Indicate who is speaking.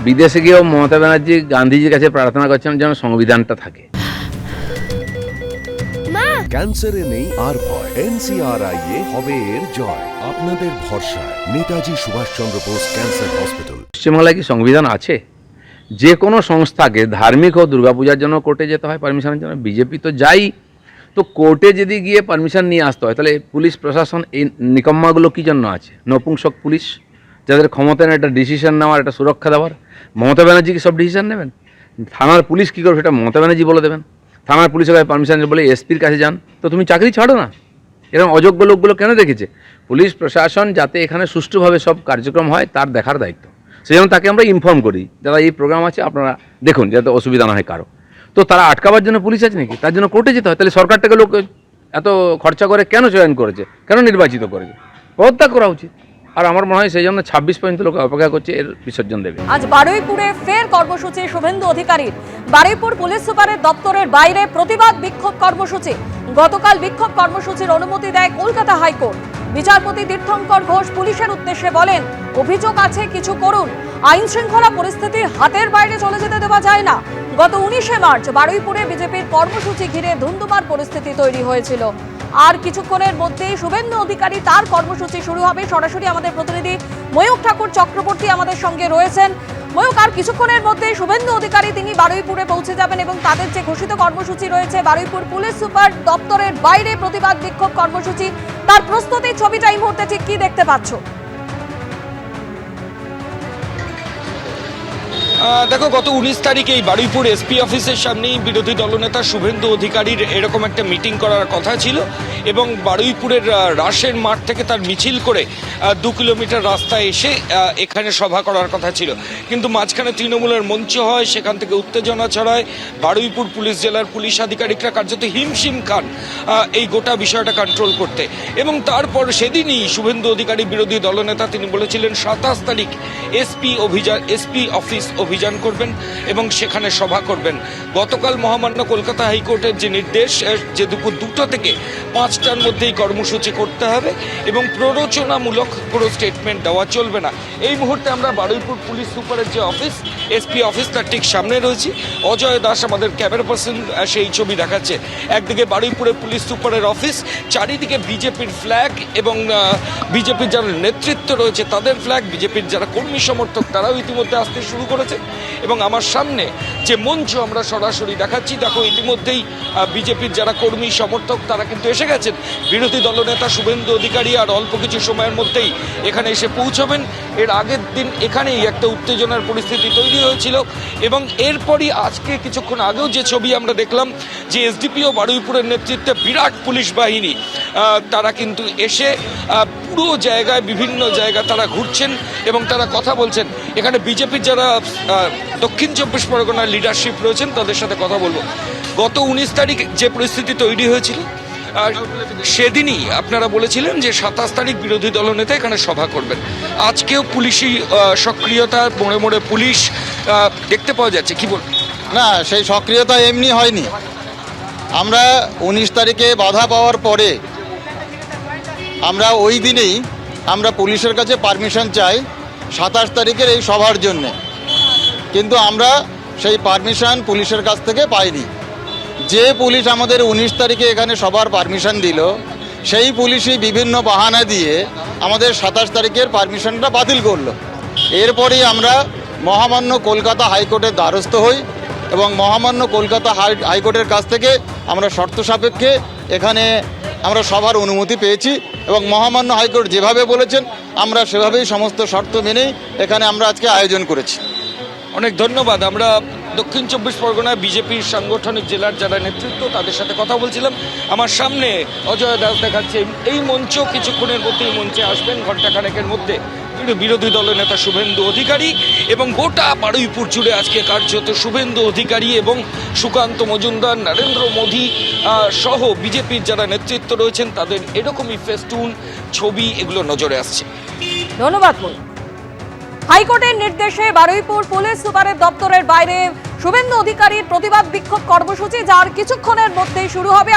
Speaker 1: বিদেশে গিয়েও মমতা ব্যানার্জি গান্ধীজির কাছে প্রার্থনা করছেন যেন সংবিধানটা থাকে।
Speaker 2: ক্যান্সারে নেই আর ভয়, NCRI এ হবে এর জয়। আপনাদের ভরসা নেতাজি সুভাষচন্দ্র বোস ক্যান্সার হসপিটাল।
Speaker 1: পশ্চিমবাংলায় কি সংবিধান আছে? যে কোনো সংস্থাকে ধার্মিক ও দুর্গাপূজার জন্য কোর্টে যেতে হয় পারমিশনের জন্য? বিজেপি তো যাই, তো কোর্টে যদি গিয়ে পারমিশন নিয়ে আসতে হয় তাহলে পুলিশ প্রশাসন এই নিকম্মাগুলো কী জন্য আছে? নপুংসক পুলিশ, যাদের ক্ষমতা নেই একটা ডিসিশন নেওয়ার, একটা সুরক্ষা দেওয়ার। মমতা ব্যানার্জি কি সব ডিসিশন নেবেন? থানার পুলিশ কী করবে সেটা মমতা ব্যানার্জি বলে দেবেন। থানার পুলিশের কাছে পারমিশন বলে এসপির কাছে যান, তো তুমি চাকরি ছাড়ো না। এরকম অযোগ্য লোকগুলো কেন রেখেছে? পুলিশ প্রশাসন যাতে এখানে সুষ্ঠুভাবে সব কার্যক্রম হয় তার দেখার দায়িত্ব। সেই জন্য তাকে আমরা ইনফর্ম করি, যারা এই প্রোগ্রাম আছে আপনারা দেখুন যাতে অসুবিধা না হয় কারো। তো তারা আটকাবার জন্য পুলিশ আছে নাকি? তার জন্য কোর্টে যেতে হয়? তাহলে সরকারটাকে লোক এত খরচা করে কেন চয়ন করেছে, কেন নির্বাচিত করেছে? পদত্যাগ করা উচিত। আর আমার মনে হয় সেই জন্য 26 পর্যন্ত লোক অপেক্ষা করছে এর বিসর্জন দেবে।
Speaker 3: আজ বারুইপুরে ফের কর্মসূচি শুভেন্দু অধিকারীর। বারুইপুর পুলিশ সুপারের দপ্তরের বাইরে প্রতিবাদ বিক্ষোভ কর্মসূচি। গতকাল বিক্ষোভ কর্মসূচির অনুমতি দেয় কলকাতা হাইকোর্ট। বিচারপতি তীর্থঙ্কর ঘোষ পুলিশের উদ্দেশ্যে বলেন, অভিযোগ আছে কিছু করুন, আইন শৃঙ্খলা পরিস্থিতি হাতের বাইরে চলে যেতে দেওয়া যায় না। গত 19শে মার্চ বারুইপুরে বিজেপির কর্মসূচি ঘিরে ধুন্ধুমার পরিস্থিতি তৈরি হয়েছিল। আর কিছুক্ষণের মধ্যেই শুভেন্দু অধিকারী তার কর্মসূচি শুরু হবে। সরাসরি আমাদের প্রতিনিধি ময়ূক ঠাকুর চক্রবর্তী আমাদের সঙ্গে রয়েছেন। ময়ূক, আর কিছুক্ষণের মধ্যেই শুভেন্দু অধিকারী তিনি বারুইপুরে পৌঁছে যাবেন এবং তাদের যে ঘোষিত কর্মসূচি রয়েছে বারুইপুর পুলিশ সুপার দপ্তরের বাইরে প্রতিবাদ বিক্ষোভ কর্মসূচি, তার প্রস্তুতির ছবিটা এই মুহূর্তে ঠিক কি দেখতে পাচ্ছ?
Speaker 4: দেখো, গত 19 তারিখে এই বারুইপুর এসপি অফিসের সামনেই বিরোধী দলনেতা শুভেন্দু অধিকারীর এরকম একটা মিটিং করার কথা ছিল এবং বারুইপুরের রাসের মাঠ থেকে তার মিছিল করে 2 কিলোমিটার রাস্তা এসে এখানে সভা করার কথা ছিল। কিন্তু মাঝখানে তৃণমূলের মঞ্চ হয়, সেখান থেকে উত্তেজনা ছড়ায়। বারুইপুর পুলিশ জেলার পুলিশ আধিকারিকরা কার্যত হিমশিম খান এই গোটা বিষয়টা কন্ট্রোল করতে। এবং তারপর সেদিনই শুভেন্দু অধিকারী বিরোধী দলনেতা তিনি বলেছিলেন 27 তারিখ এসপি অফিস অভিযান করবেন এবং সেখানে সভা করবেন। গতকাল মহামান্য কলকাতা হাইকোর্টের যে নির্দেশ যে দুপুর 2টা থেকে 5টার মধ্যেই কর্মসূচি করতে হবে এবং প্ররোচনামূলক কোনো স্টেটমেন্ট দেওয়া চলবে না। এই মুহূর্তে আমরা বারুইপুর পুলিশ সুপারের যে অফিস এসপি অফিস তার ঠিক সামনে রয়েছি। অজয় দাস আমাদের ক্যামেরা পার্সন সেই ছবি দেখাচ্ছে। একদিকে বারুইপুরের পুলিশ সুপারের অফিস, চারিদিকে বিজেপির ফ্ল্যাগ এবং বিজেপির যারা নেতৃত্ব রয়েছে তাদের ফ্ল্যাগ, বিজেপির যারা কর্মী সমর্থক তারাও ইতিমধ্যে আসতে শুরু করেছে। এবং আমার সামনে যে মঞ্চ আমরা সরাসরি দেখাচ্ছি, দেখো ইতিমধ্যেই বিজেপির যারা কর্মী সমর্থক তারা কিন্তু এসে গেছেন। বিরোধী দলনেতা শুভেন্দু অধিকারী আর অল্প কিছু সময়ের মধ্যেই এখানে এসে পৌঁছবেন। এর আগের দিন এখানেই একটা উত্তেজনার পরিস্থিতি তৈরি হয়েছিল এবং এরপরই আজকে কিছুক্ষণ আগেও যে ছবি আমরা দেখলাম যে এসডিপিও বারুইপুরের নেতৃত্বে বিরাট পুলিশ বাহিনী তারা কিন্তু এসে পুরো জায়গায় বিভিন্ন জায়গা তারা ঘুরছেন এবং তারা কথা বলছেন। এখানে বিজেপির যারা দক্ষিণ 24 পরগনার লিডারশিপ রয়েছেন তাদের সাথে কথা বলবো। গত 19 তারিখ যে পরিস্থিতি তৈরি হয়েছিল আর সেদিনই আপনারা বলেছিলেন যে 27 তারিখ বিরোধী দলনেতা এখানে সভা করবেন। আজকেও পুলিশি সক্রিয়তা, মোড়ে মোড়ে পুলিশ দেখতে পাওয়া যাচ্ছে, কি বল?
Speaker 5: না, সেই সক্রিয়তা এমনি হয়নি। আমরা 19 তারিখে বাধা পাওয়ার পরে আমরা ওই দিনেই আমরা পুলিশের কাছে পারমিশন চাই 27 তারিখের এই সভার জন্যে, কিন্তু আমরা সেই পারমিশন পুলিশের কাছ থেকে পাইনি। যে পুলিশ আমাদের 19 তারিখে এখানে সবার পারমিশন দিল সেই পুলিশই বিভিন্ন বাহানা দিয়ে আমাদের 27 তারিখের পারমিশনটা বাতিল করলো। এরপরেই আমরা মহামান্য কলকাতা হাইকোর্টের দ্বারস্থ হই এবং মহামান্য কলকাতা হাইকোর্টের কাছ থেকে আমরা শর্ত সাপেক্ষে এখানে আমরা সভার অনুমতি পেয়েছি এবং মহামান্য হাইকোর্ট যেভাবে বলেছেন আমরা সেভাবেই সমস্ত শর্ত মেনেই এখানে আমরা আজকে আয়োজন করেছি।
Speaker 4: অনেক ধন্যবাদ। আমরা দক্ষিণ 24 পরগনায় বিজেপির সাংগঠনিক জেলার যারা নেতৃত্ব তাদের সাথে কথা বলছিলাম। আমার সামনে অজয় দাস দেখাচ্ছে এই মঞ্চ কিছুক্ষণের মধ্যেই মঞ্চে আসবেন, ঘণ্টাখানেকের মধ্যে বিরোধী দলের নেতা শুভেন্দু অধিকারী এবং গোটা বারুইপুর জুড়ে আজকে কার্যত শুভেন্দু অধিকারী এবং সুকান্ত মজুমদার, নরেন্দ্র মোদী সহ বিজেপির যারা নেতৃত্ব রয়েছেন তাদের এরকমই ফেস্টুন ছবি এগুলো নজরে আসছে।
Speaker 3: ধন্যবাদ। হাইকোর্টের নির্দেশে বারুইপুর পুলিশ সুপারের দপ্তরের বাইরে শুভেন্দু অধিকারীর প্রতিবাদ বিক্ষোভ কর্মসূচি যার কিছুক্ষণের মধ্যেই শুরু হবে।